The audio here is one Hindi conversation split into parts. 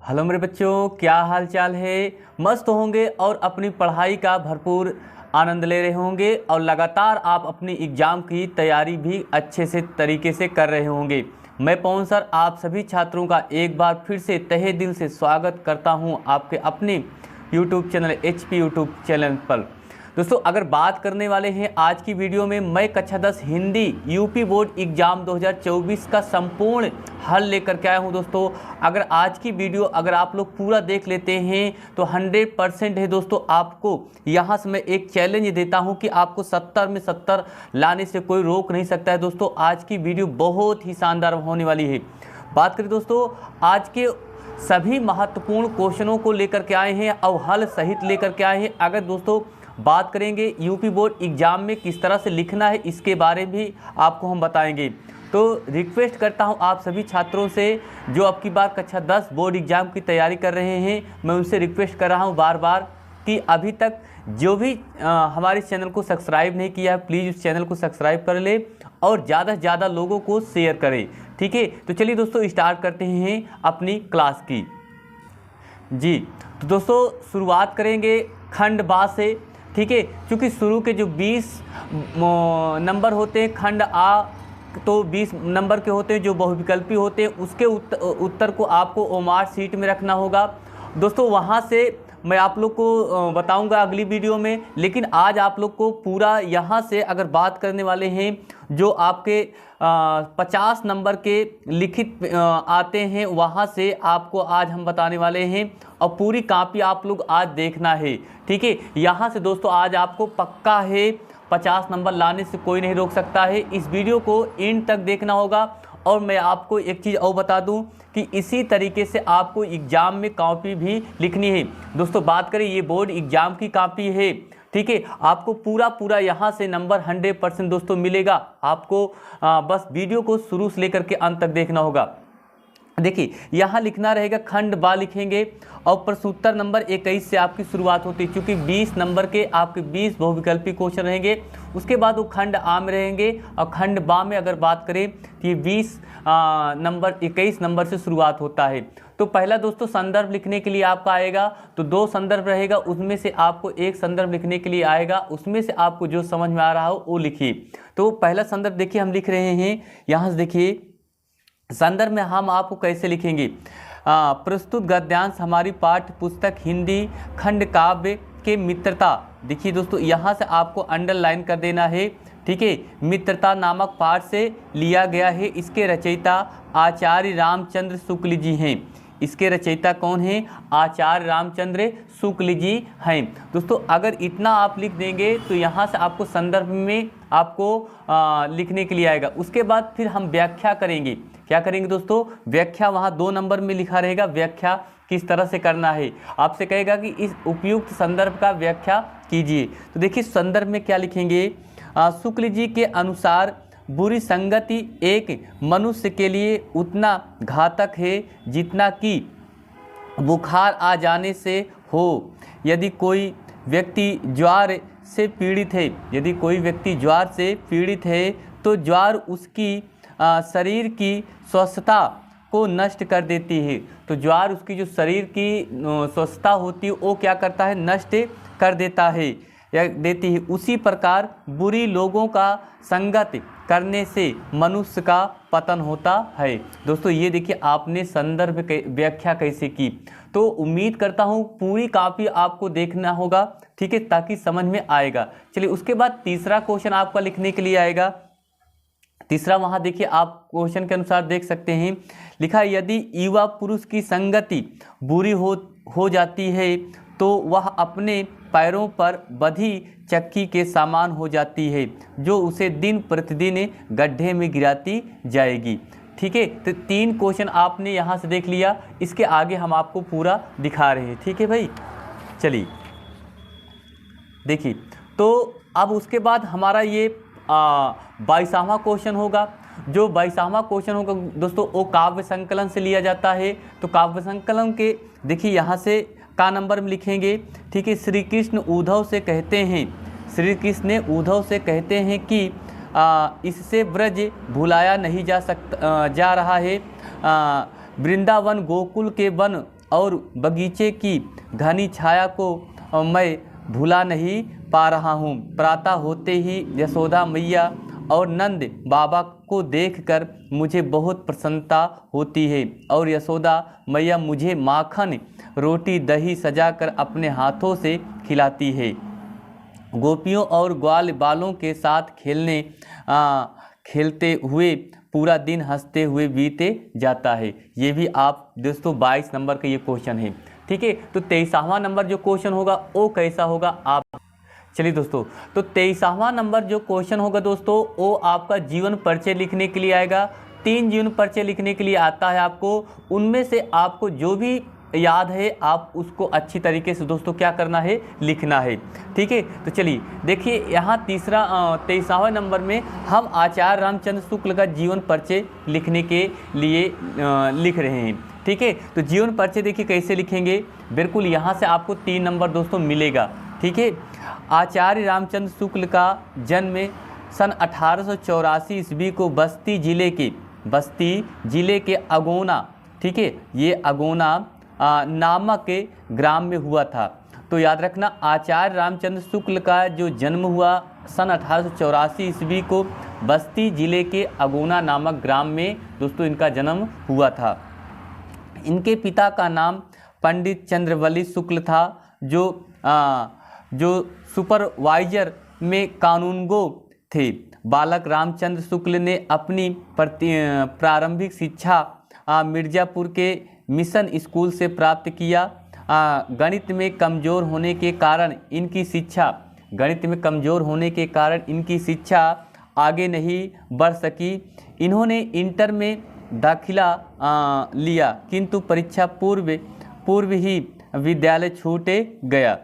हेलो मेरे बच्चों, क्या हाल चाल है। मस्त होंगे और अपनी पढ़ाई का भरपूर आनंद ले रहे होंगे और लगातार आप अपनी एग्ज़ाम की तैयारी भी अच्छे से तरीके से कर रहे होंगे। मैं पवन सर आप सभी छात्रों का एक बार फिर से तहे दिल से स्वागत करता हूं आपके अपने YouTube channel HP YouTube channel पर। दोस्तों, अगर बात करने वाले हैं आज की वीडियो में, मैं कक्षा 10 हिंदी यूपी बोर्ड एग्जाम 2024 का संपूर्ण हल लेकर के आया हूं। दोस्तों, अगर आज की वीडियो अगर आप लोग पूरा देख लेते हैं तो 100% है दोस्तों। आपको यहां से मैं एक चैलेंज देता हूं कि आपको 70 में 70 लाने से कोई रोक नहीं सकता है। दोस्तों, आज की वीडियो बहुत ही शानदार होने वाली है। बात करें दोस्तों, आज के सभी महत्वपूर्ण क्वेश्चनों को लेकर के आए हैं और हल सहित लेकर के आए हैं। अगर दोस्तों बात करेंगे यूपी बोर्ड एग्ज़ाम में किस तरह से लिखना है, इसके बारे में भी आपको हम बताएंगे। तो रिक्वेस्ट करता हूं आप सभी छात्रों से जो अब की बार कक्षा 10 बोर्ड एग्ज़ाम की तैयारी कर रहे हैं, मैं उनसे रिक्वेस्ट कर रहा हूं बार बार कि अभी तक जो भी हमारे चैनल को सब्सक्राइब नहीं किया है, प्लीज़ उस चैनल को सब्सक्राइब कर ले और ज़्यादा से ज़्यादा लोगों को शेयर करें। ठीक है, तो चलिए दोस्तों स्टार्ट करते हैं अपनी क्लास की। जी तो दोस्तों शुरुआत करेंगे खंड बा से। ठीक है, क्योंकि शुरू के जो 20 नंबर होते हैं खंड आ, तो 20 नंबर के होते हैं जो बहुविकल्पी होते हैं, उसके उत्तर को आपको ओमार सीट में रखना होगा। दोस्तों वहाँ से मैं आप लोग को बताऊंगा अगली वीडियो में, लेकिन आज आप लोग को पूरा यहाँ से अगर बात करने वाले हैं जो आपके 50 नंबर के लिखित आते हैं, वहाँ से आपको आज हम बताने वाले हैं और पूरी कॉपी आप लोग आज देखना है। ठीक है, यहाँ से दोस्तों आज आपको पक्का है 50 नंबर लाने से कोई नहीं रोक सकता है। इस वीडियो को एंड तक देखना होगा। और मैं आपको एक चीज़ और बता दूं कि इसी तरीके से आपको एग्ज़ाम में कॉपी भी लिखनी है। दोस्तों बात करें, ये बोर्ड एग्ज़ाम की कॉपी है। ठीक है, आपको पूरा यहाँ से नंबर 100% दोस्तों मिलेगा। आपको बस वीडियो को शुरू से लेकर के अंत तक देखना होगा। देखिए यहाँ लिखना रहेगा खंड बा लिखेंगे और प्रश्नोत्तर नंबर 21 से आपकी शुरुआत होती है, क्योंकि 20 नंबर के आपके 20 बहुविकल्पी क्वेश्चन रहेंगे। उसके बाद वो खंड आ में रहेंगे और खंड बा में अगर बात करें तो ये 21 नंबर से शुरुआत होता है। तो पहला दोस्तों संदर्भ लिखने के लिए आपका आएगा तो 2 संदर्भ रहेगा, उसमें से आपको एक संदर्भ लिखने के लिए आएगा, उसमें से आपको जो समझ में आ रहा हो वो लिखिए। तो पहला संदर्भ देखिए हम लिख रहे हैं, यहाँ से देखिए संदर्भ में हम आपको कैसे लिखेंगे। प्रस्तुत गद्यांश हमारी पाठ्य पुस्तक हिंदी खंड काव्य के मित्रता। देखिए दोस्तों यहाँ से आपको अंडरलाइन कर देना है। ठीक है, मित्रता नामक पाठ से लिया गया है। इसके रचयिता आचार्य रामचंद्र शुक्ल जी हैं। इसके रचयिता कौन हैं? आचार्य रामचंद्र शुक्ल जी हैं। दोस्तों अगर इतना आप लिख देंगे तो यहाँ से आपको संदर्भ में आपको लिखने के लिए आएगा। उसके बाद फिर हम व्याख्या करेंगे। क्या करेंगे दोस्तों? व्याख्या वहाँ 2 नंबर में लिखा रहेगा। व्याख्या किस तरह से करना है, आपसे कहेगा कि इस उपयुक्त संदर्भ का व्याख्या कीजिए। तो देखिए संदर्भ में क्या लिखेंगे। शुक्ल जी के अनुसार बुरी संगति एक मनुष्य के लिए उतना घातक है जितना कि बुखार आ जाने से हो। यदि कोई व्यक्ति ज्वर से पीड़ित है, यदि कोई व्यक्ति ज्वर से पीड़ित है तो ज्वर उसकी शरीर की स्वस्थता को नष्ट कर देती है। तो ज्वर उसकी जो शरीर की स्वस्थता होती है वो क्या करता है? नष्ट कर देता है या देती है। उसी प्रकार बुरी लोगों का संगत करने से मनुष्य का पतन होता है। दोस्तों ये देखिए आपने संदर्भ व्याख्या कैसे की। तो उम्मीद करता हूँ पूरी कॉपी आपको देखना होगा। ठीक है, ताकि समझ में आएगा। चलिए उसके बाद तीसरा क्वेश्चन आपका लिखने के लिए आएगा। तीसरा वहाँ देखिए आप क्वेश्चन के अनुसार देख सकते हैं, लिखा यदि युवा पुरुष की संगति बुरी हो जाती है तो वह अपने पैरों पर बधी चक्की के समान हो जाती है जो उसे दिन प्रतिदिन गड्ढे में गिराती जाएगी। ठीक है, तो 3 क्वेश्चन आपने यहाँ से देख लिया। इसके आगे हम आपको पूरा दिखा रहे हैं। ठीक है भाई, चलिए देखिए। तो अब उसके बाद हमारा ये 22वां क्वेश्चन होगा। जो 22वां क्वेश्चन होगा दोस्तों वो काव्य संकलन से लिया जाता है। तो काव्य संकलन के देखिए यहाँ से का नंबर में लिखेंगे। ठीक है, श्री कृष्ण उद्धव से कहते हैं, श्री कृष्ण ने उद्धव से कहते हैं कि इससे ब्रज भुलाया नहीं जा रहा है। वृंदावन गोकुल के वन और बगीचे की घनी छाया को मैं भुला नहीं पा रहा हूँ। प्रातः होते ही यशोदा मैया और नंद बाबा को देखकर मुझे बहुत प्रसन्नता होती है और यशोदा मैया मुझे माखन रोटी दही सजाकर अपने हाथों से खिलाती है। गोपियों और ग्वाल बालों के साथ खेलते हुए पूरा दिन हंसते हुए बीते जाता है। ये भी आप दोस्तों 22 नंबर का ये क्वेश्चन है। ठीक है, तो 23वां नंबर जो क्वेश्चन होगा वो कैसा होगा आप चलिए दोस्तों, तो 23वां नंबर जो क्वेश्चन होगा दोस्तों वो आपका जीवन परिचय लिखने के लिए आएगा। 3 जीवन परिचय लिखने के लिए आता है आपको, उनमें से आपको जो भी याद है आप उसको अच्छी तरीके से दोस्तों क्या करना है, लिखना है। ठीक है, तो चलिए देखिए यहाँ 23वां नंबर में हम आचार्य रामचंद्र शुक्ल का जीवन परिचय लिखने के लिए लिख रहे हैं। ठीक है, तो जीवन परिचय देखिए कैसे लिखेंगे, बिल्कुल यहाँ से आपको 3 नंबर दोस्तों मिलेगा। ठीक है, आचार्य रामचंद्र शुक्ल का जन्म सन 1884 ईस्वी को बस्ती जिले के अगोना, ठीक है, ये अगोना नामक ग्राम में हुआ था। तो याद रखना आचार्य रामचंद्र शुक्ल का जो जन्म हुआ सन 1884 ईस्वी को बस्ती जिले के अगोना नामक ग्राम में दोस्तों इनका जन्म हुआ था। इनके पिता का नाम पंडित चंद्रवली शुक्ल था, जो सुपरवाइजर में कानूनगो थे। बालक रामचंद्र शुक्ल ने अपनी प्रारंभिक शिक्षा मिर्ज़ापुर के मिशन स्कूल से प्राप्त किया। गणित में कमज़ोर होने के कारण इनकी शिक्षा आगे नहीं बढ़ सकी। इन्होंने इंटर में दाखिला लिया किंतु परीक्षा पूर्व ही विद्यालय छूट गया।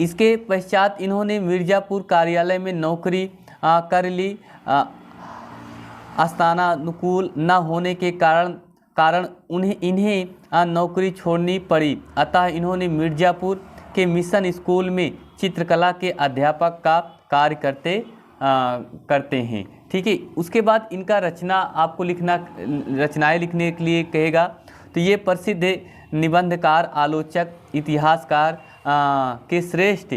इसके पश्चात इन्होंने मिर्ज़ापुर कार्यालय में नौकरी कर ली। स्थानानुकूल न होने के कारण इन्हें नौकरी छोड़नी पड़ी। अतः इन्होंने मिर्ज़ापुर के मिशन स्कूल में चित्रकला के अध्यापक का कार्य करते हैं। ठीक है, उसके बाद इनका रचनाएं लिखने के लिए कहेगा। तो ये प्रसिद्ध निबंधकार, आलोचक, इतिहासकार के श्रेष्ठ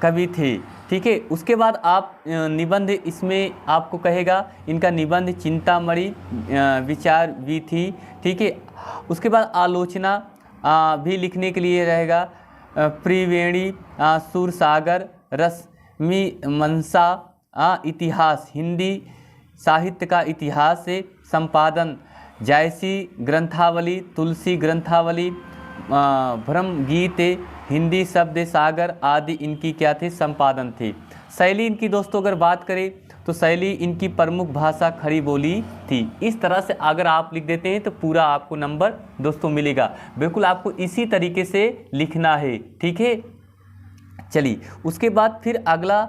कवि थे। ठीक है, उसके बाद आप निबंध इसमें आपको कहेगा इनका निबंध चिंतामणि विचार भी थी। ठीक है, उसके बाद आलोचना भी लिखने के लिए रहेगा। त्रिवेणी सूरसागर, रश्मि मनसा, इतिहास, हिंदी साहित्य का इतिहास से संपादन, जायसी ग्रंथावली, तुलसी ग्रंथावली, ब्रह्म गीत, हिंदी शब्द सागर आदि इनकी क्या थे, संपादन थे। शैली इनकी दोस्तों अगर बात करें तो शैली इनकी प्रमुख भाषा खड़ी बोली थी। इस तरह से अगर आप लिख देते हैं तो पूरा आपको नंबर दोस्तों मिलेगा। बिल्कुल आपको इसी तरीके से लिखना है। ठीक है, चलिए उसके बाद फिर अगला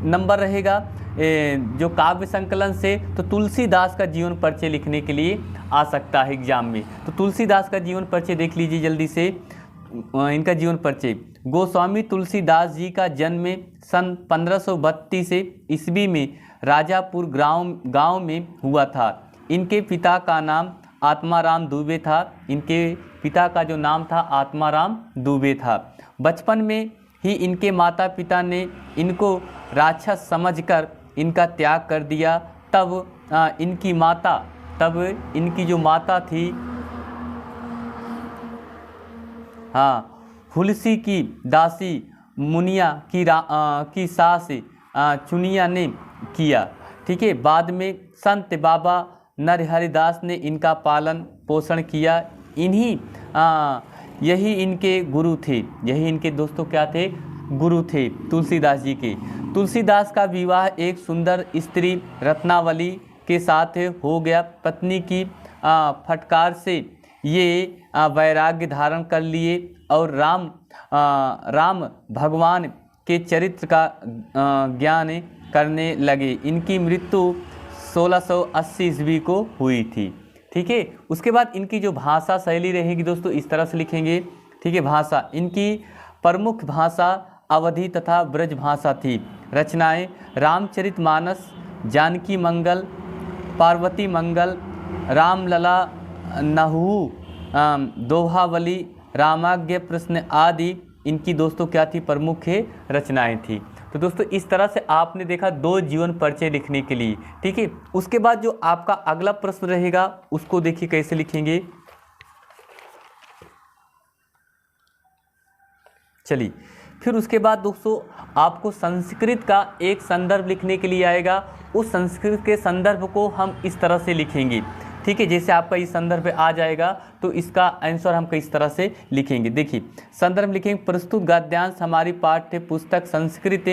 नंबर रहेगा जो काव्य संकलन से, तो तुलसीदास का जीवन परिचय लिखने के लिए आ सकता है एग्जाम में। तो तुलसीदास का जीवन परिचय देख लीजिए जल्दी से। इनका जीवन परिचय, गोस्वामी तुलसीदास जी का जन्म सन 1532 ईस्वी में राजापुर गांव में हुआ था। इनके पिता का नाम आत्माराम दुबे था। इनके पिता का जो नाम था आत्माराम दुबे था। बचपन में ही इनके माता पिता ने इनको राक्षस समझकर इनका त्याग कर दिया। तब इनकी जो माता थी, हुलसी की दासी मुनिया की सास चुनिया ने किया। ठीक है, बाद में संत बाबा नरहरिदास ने इनका पालन पोषण किया। यही इनके गुरु थे। यही इनके दोस्तों क्या थे, गुरु थे तुलसीदास जी के। तुलसीदास का विवाह एक सुंदर स्त्री रत्नावली के साथ हो गया। पत्नी की फटकार से ये वैराग्य धारण कर लिए और राम भगवान के चरित्र का ज्ञान करने लगे। इनकी मृत्यु 1680 ईस्वी को हुई थी। ठीक है, उसके बाद इनकी जो भाषा शैली रहेगी दोस्तों इस तरह से लिखेंगे। ठीक है, भाषा इनकी प्रमुख भाषा अवधी तथा ब्रज भाषा थी। रचनाएं रामचरितमानस, जानकी मंगल, पार्वती मंगल, रामलला, नहू, दोहावली, रामाज्ञ प्रश्न आदि इनकी दोस्तों क्या थी, प्रमुख रचनाएं थी। तो दोस्तों इस तरह से आपने देखा 2 जीवन परिचय लिखने के लिए, ठीक है। उसके बाद जो आपका अगला प्रश्न रहेगा उसको देखिए कैसे लिखेंगे। चलिए, फिर उसके बाद दोस्तों आपको संस्कृत का एक संदर्भ लिखने के लिए आएगा। उस संस्कृत के संदर्भ को हम इस तरह से लिखेंगे, ठीक है। जैसे आपका इस संदर्भ आ जाएगा तो इसका आंसर हम किस तरह से लिखेंगे। देखिए संदर्भ लिखेंगे, प्रस्तुत गद्यांश हमारी पाठ्य पुस्तक संस्कृत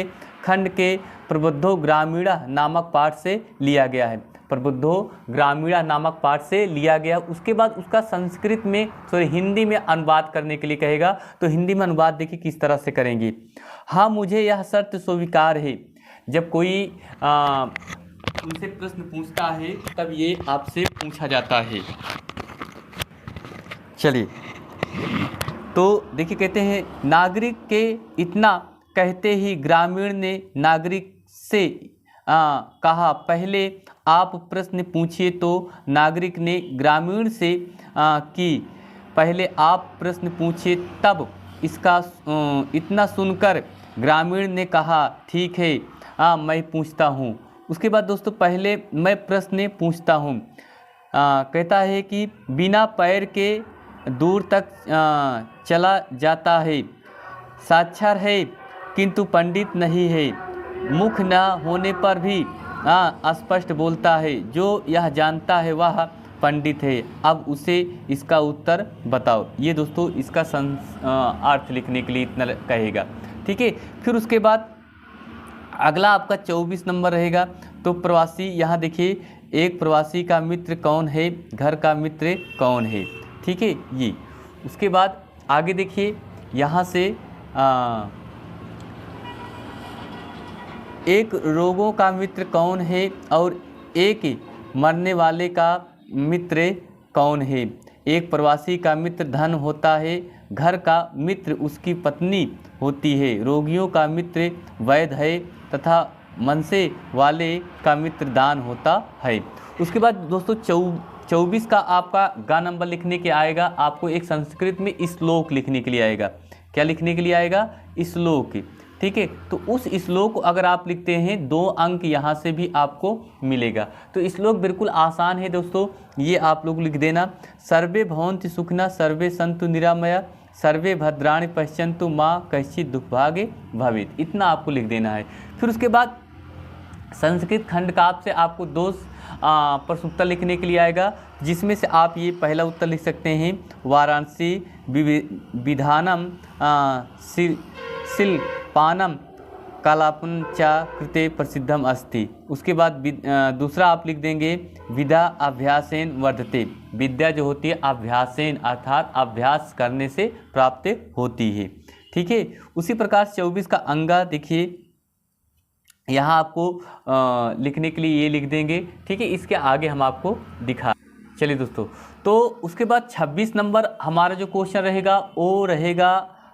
खंड के प्रबुद्धो ग्रामीणा नामक पाठ से लिया गया है। प्रबुद्धो ग्रामीणा नामक पाठ से लिया गया। उसके बाद उसका संस्कृत में हिंदी में अनुवाद करने के लिए कहेगा। तो हिंदी में अनुवाद देखिए किस तरह से करेंगे। हाँ, मुझे यह शर्त स्वीकार है। जब कोई उनसे प्रश्न पूछता है तब ये आपसे पूछा जाता है। चलिए, तो देखिए कहते हैं, नागरिक के इतना कहते ही ग्रामीण ने नागरिक से कहा, पहले आप प्रश्न पूछिए। तो नागरिक ने ग्रामीण से कि पहले आप प्रश्न पूछिए। तब इसका इतना सुनकर ग्रामीण ने कहा, ठीक है मैं पूछता हूँ। उसके बाद दोस्तों पहले मैं प्रश्न पूछता हूँ। कहता है कि बिना पैर के दूर तक चला जाता है, साक्षर है किंतु पंडित नहीं है, मुख न होने पर भी स्पष्ट बोलता है, जो यह जानता है वह पंडित है। अब उसे इसका उत्तर बताओ। ये दोस्तों इसका अर्थ लिखने के लिए इतना कहेगा, ठीक है। फिर उसके बाद अगला आपका 24 नंबर रहेगा। तो प्रवासी, यहाँ देखिए, एक प्रवासी का मित्र कौन है, घर का मित्र कौन है, ठीक है ये। उसके बाद आगे देखिए, यहाँ से एक रोगों का मित्र कौन है और एक मरने वाले का मित्र कौन है। एक प्रवासी का मित्र धन होता है, घर का मित्र उसकी पत्नी होती है, रोगियों का मित्र वैद्य है तथा मनसे वाले का मित्र दान होता है। उसके बाद दोस्तों 24 का आपका गा नंबर लिखने के आएगा। आपको एक संस्कृत में श्लोक लिखने के लिए आएगा। क्या लिखने के लिए आएगा? श्लोक, ठीक है। तो उस श्लोक को अगर आप लिखते हैं 2 अंक यहाँ से भी आपको मिलेगा। तो श्लोक बिल्कुल आसान है दोस्तों, ये आप लोग लिख देना। सर्वे भवन्तु सुखिनः, सर्वे सन्तु निरामया, सर्वे भद्राणि पश्यन्तु माँ कश्चित् दुर्भागे भवेत्। इतना आपको लिख देना है। फिर उसके बाद संस्कृत खंड का आपसे आपको 2 प्रश्न उत्तर लिखने के लिए आएगा, जिसमें से आप ये पहला उत्तर लिख सकते हैं, वाराणसी विधानम शिल्पानम कलापन चा कृते प्रसिद्धम अस्ति। उसके बाद दूसरा आप लिख देंगे, विद्या अभ्यासेन वर्धते। विद्या जो होती है अभ्यासेन अर्थात अभ्यास करने से प्राप्त होती है, ठीक है। उसी प्रकार 24 का अंगा देखिए, यहाँ आपको लिखने के लिए ये लिख देंगे, ठीक है। इसके आगे हम आपको दिखा। चलिए दोस्तों, तो उसके बाद 26 नंबर हमारा जो क्वेश्चन रहेगा वो रहेगा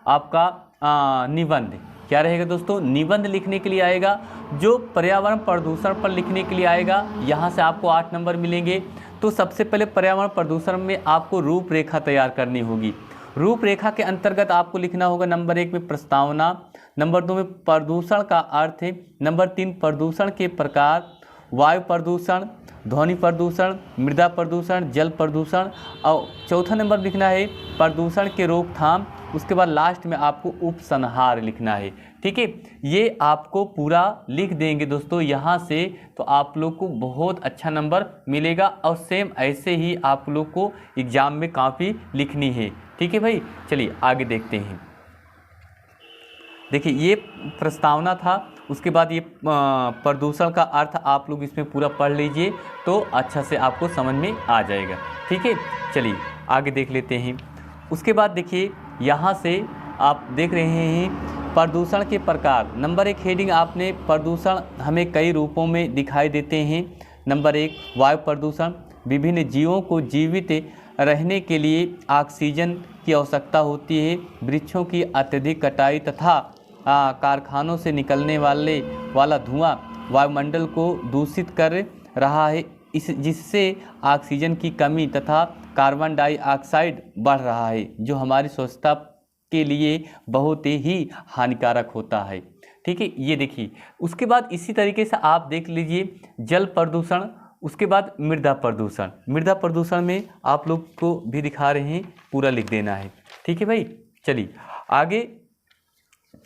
आपका निबंध। क्या रहेगा दोस्तों? निबंध लिखने के लिए आएगा, जो पर्यावरण प्रदूषण पर लिखने के लिए आएगा। यहाँ से आपको 8 नंबर मिलेंगे। तो सबसे पहले पर्यावरण प्रदूषण में आपको रूपरेखा तैयार करनी होगी। रूपरेखा के अंतर्गत आपको लिखना होगा नंबर 1 में प्रस्तावना, नंबर 2 में प्रदूषण का अर्थ है, नंबर 3 प्रदूषण के प्रकार, वायु प्रदूषण, ध्वनि प्रदूषण, मृदा प्रदूषण, जल प्रदूषण, और चौथा नंबर लिखना है प्रदूषण के रोकथाम। उसके बाद लास्ट में आपको उपसंहार लिखना है, ठीक है। ये आपको पूरा लिख देंगे दोस्तों यहाँ से, तो आप लोग को बहुत अच्छा नंबर मिलेगा। और सेम ऐसे ही आप लोग को एग्जाम में काफ़ी लिखनी है, ठीक है भाई। चलिए आगे देखते हैं। देखिए ये प्रस्तावना था। उसके बाद ये प्रदूषण का अर्थ आप लोग इसमें पूरा पढ़ लीजिए तो अच्छा से आपको समझ में आ जाएगा, ठीक है। चलिए आगे देख लेते हैं। उसके बाद देखिए यहाँ से आप देख रहे हैं प्रदूषण के प्रकार। नंबर 1 हेडिंग आपने, प्रदूषण हमें कई रूपों में दिखाई देते हैं। नंबर 1 वायु प्रदूषण, विभिन्न जीवों को जीवित रहने के लिए ऑक्सीजन की आवश्यकता होती है। वृक्षों की अत्यधिक कटाई तथा कारखानों से निकलने वाला धुआं वायुमंडल को दूषित कर रहा है, जिससे ऑक्सीजन की कमी तथा कार्बन डाइऑक्साइड बढ़ रहा है, जो हमारी स्वच्छता के लिए बहुत ही हानिकारक होता है। ठीक है, ये देखिए। उसके बाद इसी तरीके से आप देख लीजिए जल प्रदूषण, उसके बाद मृदा प्रदूषण। मृदा प्रदूषण में आप लोग को भी दिखा रहे हैं, पूरा लिख देना है। ठीक है भाई, चलिए आगे।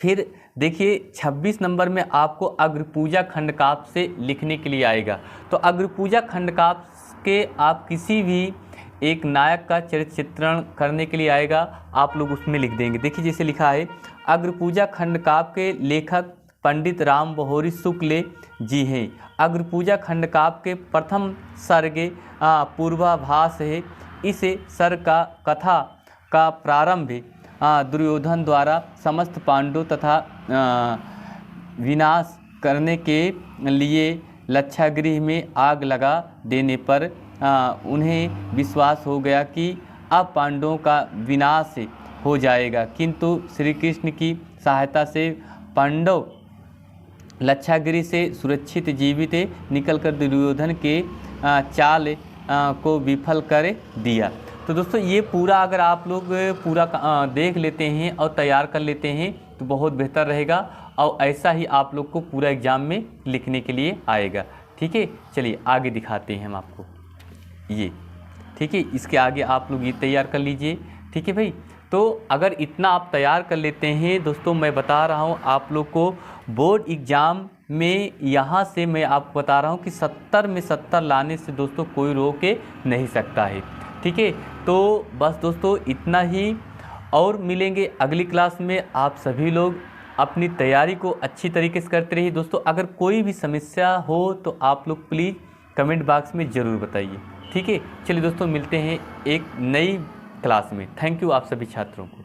फिर देखिए 26 नंबर में आपको अग्रपूजा खंडकाव्य से लिखने के लिए आएगा। तो अग्रपूजा खंडकाव्य के आप किसी भी एक नायक का चरित्र चित्रण करने के लिए आएगा, आप लोग उसमें लिख देंगे। देखिए जैसे लिखा है, अग्रपूजा खंडकाव्य के लेखक पंडित राम बहोरी शुक्ल जी हैं। अग्रपूजा खंडकाव्य के प्रथम सर्ग पूर्वाभास है। इस सर्ग का कथा का प्रारंभ दुर्योधन द्वारा समस्त पांडवों तथा विनाश करने के लिए लक्षागृह में आग लगा देने पर उन्हें विश्वास हो गया कि अब पांडवों का विनाश हो जाएगा, किंतु श्री कृष्ण की सहायता से पांडव लक्षागृह से सुरक्षित जीवित निकलकर दुर्योधन के चाल को विफल कर दिया। तो दोस्तों ये पूरा अगर आप लोग पूरा देख लेते हैं और तैयार कर लेते हैं तो बहुत बेहतर रहेगा, और ऐसा ही आप लोग को पूरा एग्ज़ाम में लिखने के लिए आएगा। ठीक है, चलिए आगे दिखाते हैं हम आपको ये। ठीक है, इसके आगे आप लोग ये तैयार कर लीजिए। ठीक है भाई, तो अगर इतना आप तैयार कर लेते हैं दोस्तों, मैं बता रहा हूँ आप लोग को बोर्ड एग्ज़ाम में यहाँ से मैं आपको बता रहा हूँ कि 70 में 70 लाने से दोस्तों कोई रोक नहीं सकता है। ठीक है, तो बस दोस्तों इतना ही, और मिलेंगे अगली क्लास में। आप सभी लोग अपनी तैयारी को अच्छी तरीके से करते रहिए दोस्तों। अगर कोई भी समस्या हो तो आप लोग प्लीज़ कमेंट बॉक्स में ज़रूर बताइए। ठीक है, चलिए दोस्तों मिलते हैं एक नई क्लास में। थैंक यू आप सभी छात्रों को।